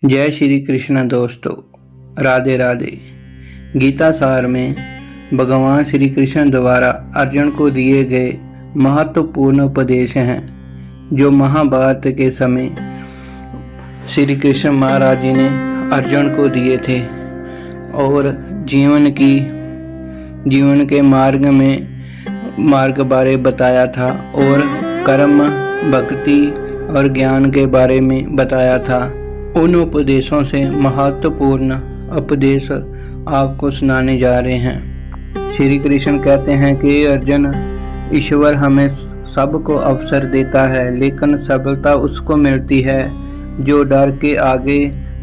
जय श्री कृष्ण दोस्तों, राधे राधे। गीता सार में भगवान श्री कृष्ण द्वारा अर्जुन को दिए गए महत्वपूर्ण उपदेश हैं जो महाभारत के समय श्री कृष्ण महाराज जी ने अर्जुन को दिए थे और जीवन के मार्ग बारे बताया था और कर्म, भक्ति और ज्ञान के बारे में बताया था। उन उपदेशों से महत्वपूर्ण उपदेश आपको सुनाने जा रहे हैं। श्री कृष्ण कहते हैं कि अर्जुन, ईश्वर हमें सबको अवसर देता है, लेकिन सफलता उसको मिलती है जो डर के आगे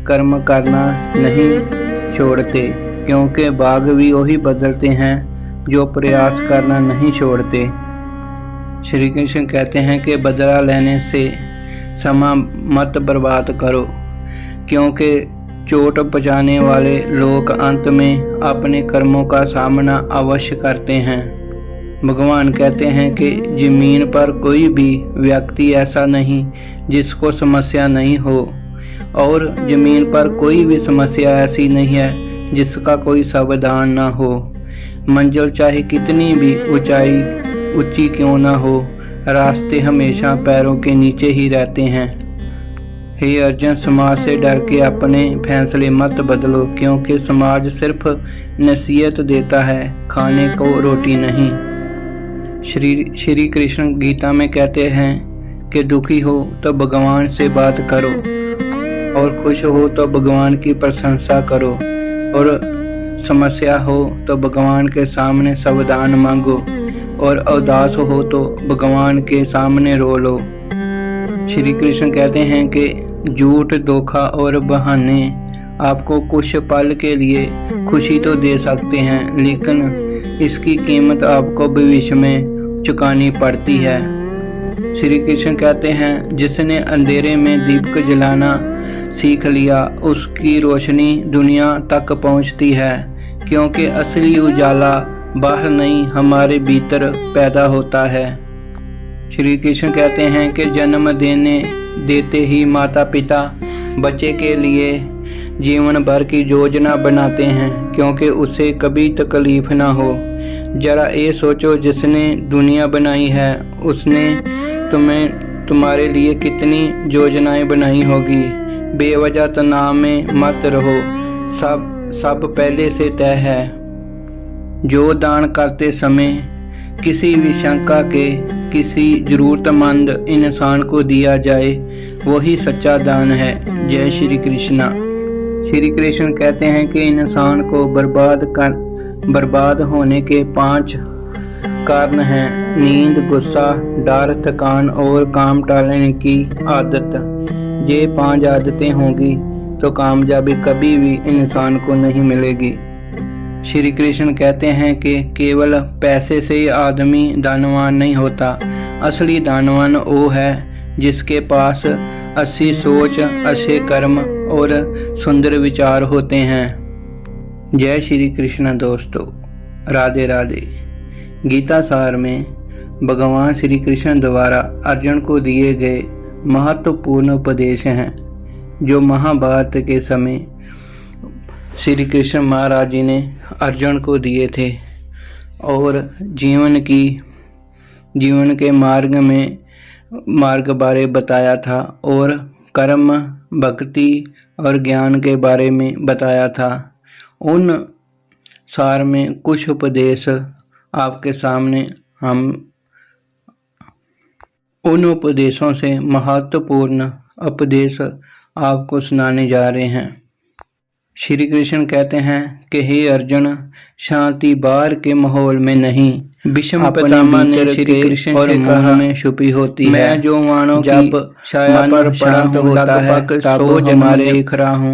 कर्म करना नहीं छोड़ते, क्योंकि भाग भी वही बदलते हैं जो प्रयास करना नहीं छोड़ते। श्री कृष्ण कहते हैं कि बदला लेने से समय मत बर्बाद करो, क्योंकि चोट पहुंचाने वाले लोग अंत में अपने कर्मों का सामना अवश्य करते हैं। भगवान कहते हैं कि जमीन पर कोई भी व्यक्ति ऐसा नहीं जिसको समस्या नहीं हो, और जमीन पर कोई भी समस्या ऐसी नहीं है जिसका कोई समाधान ना हो। मंजिल चाहे कितनी भी ऊंची क्यों ना हो, रास्ते हमेशा पैरों के नीचे ही रहते हैं। हे अर्जुन, समाज से डर के अपने फैसले मत बदलो, क्योंकि समाज सिर्फ नसीहत देता है, खाने को रोटी नहीं। श्री कृष्ण गीता में कहते हैं कि दुखी हो तो भगवान से बात करो, और खुश हो तो भगवान की प्रशंसा करो, और समस्या हो तो भगवान के सामने समाधान मांगो, और उदास हो तो भगवान के सामने रो लो। श्री कृष्ण कहते हैं कि झूठ, धोखा और बहाने आपको कुछ पल के लिए खुशी तो दे सकते हैं, लेकिन इसकी कीमत आपको भविष्य में चुकानी पड़ती है। श्री कृष्ण कहते हैं, जिसने अंधेरे में दीपक जलाना सीख लिया, उसकी रोशनी दुनिया तक पहुंचती है, क्योंकि असली उजाला बाहर नहीं हमारे भीतर पैदा होता है। श्री कृष्ण कहते हैं कि जन्म देते ही माता पिता बच्चे के लिए जीवन भर की योजना बनाते हैं, क्योंकि उसे कभी तकलीफ ना हो। जरा ये सोचो, जिसने दुनिया बनाई है उसने तुम्हारे लिए कितनी योजनाएं बनाई होगी। बेवजह तनाव में मत रहो, सब पहले से तय है। जो दान करते समय किसी भी शंका के किसी जरूरतमंद इंसान को दिया जाए, वही सच्चा दान है। जय श्री कृष्णा। श्री कृष्ण कहते हैं कि इंसान को बर्बाद होने के 5 कारण हैं: नींद, गुस्सा, डर, थकान और काम टालने की आदत। ये 5 आदतें होंगी तो कामयाबी कभी भी इंसान को नहीं मिलेगी। श्री कृष्ण कहते हैं कि केवल पैसे से आदमी धनवान नहीं होता, असली धनवान वो है जिसके पास अच्छी सोच, अच्छे कर्म और सुंदर विचार होते हैं। जय श्री कृष्ण दोस्तों, राधे राधे। गीता सार में भगवान श्री कृष्ण द्वारा अर्जुन को दिए गए महत्वपूर्ण उपदेश हैं जो महाभारत के समय श्री कृष्ण महाराज जी ने अर्जुन को दिए थे और जीवन के मार्ग बारे बताया था, और कर्म, भक्ति और ज्ञान के बारे में बताया था। उन सार में कुछ उपदेश आपके सामने हम उन उपदेशों से महत्वपूर्ण उपदेश आपको सुनाने जा रहे हैं। श्री कृष्ण कहते हैं कि हे अर्जुन, शांति बाहर के माहौल में नहीं, विषम पितामह ने श्री कृष्ण और मन में छुपी होती है। मैं जो मानो जब छाया पर शांत होता है, तब हमारे देख रहा हूँ।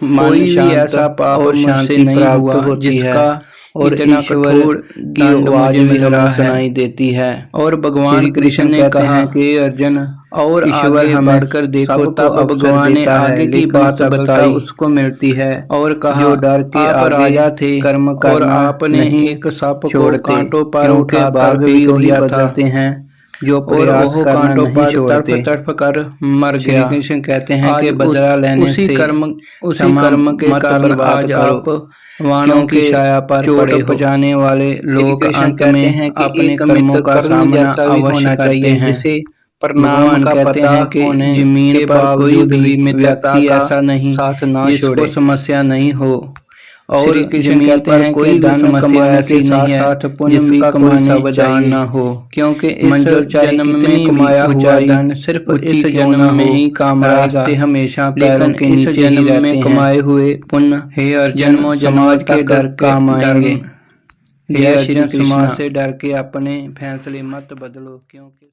कोई भी ऐसा पाप और शांति नहीं हुआ जिसका और इतना कठोर की आवाज भी सुनाई देती है। और भगवान कृष्ण ने कहा कि अर्जुन, और ईश्वर हमें बढ़कर देखो, तब भगवान ने आगे की बात बताई उसको मिलती है, और कहा, जो डर के राजा थे कर्म और आपने एक सांप को कांटों पर उठा, भाग भी वही बदलते हैं जो प्रयास करना नहीं छोड़ते, तड़प कर मर गया। श्री कृष्ण कहते हैं कि बदला लेने से उसी कर्म के कारण आज आप वाणों की छाया पर चोट पहुंचाने वाले लोग अंत में अपने कर्मों का सामना अवश्य करते हैं। जिसे परिणाम का पता है कि जमीन पर कोई भी व्यक्ति ऐसा नहीं जिसको समस्या नहीं हो, और जमीन पर कोई धन कमाने के साथ साथ पुण्य का कोई जानना हो, क्योंकि इस जन्म में कमाया हुआ धन सिर्फ इस जन्म में ही काम आएगा, हमेशा पैरों के नीचे जन्म में कमाए हुए पुण्य हे अर्जुन समाज के डर काम आएंगे। हे अर्जुन, समाज से डर के अपने फैसले मत बदलो, क्योंकि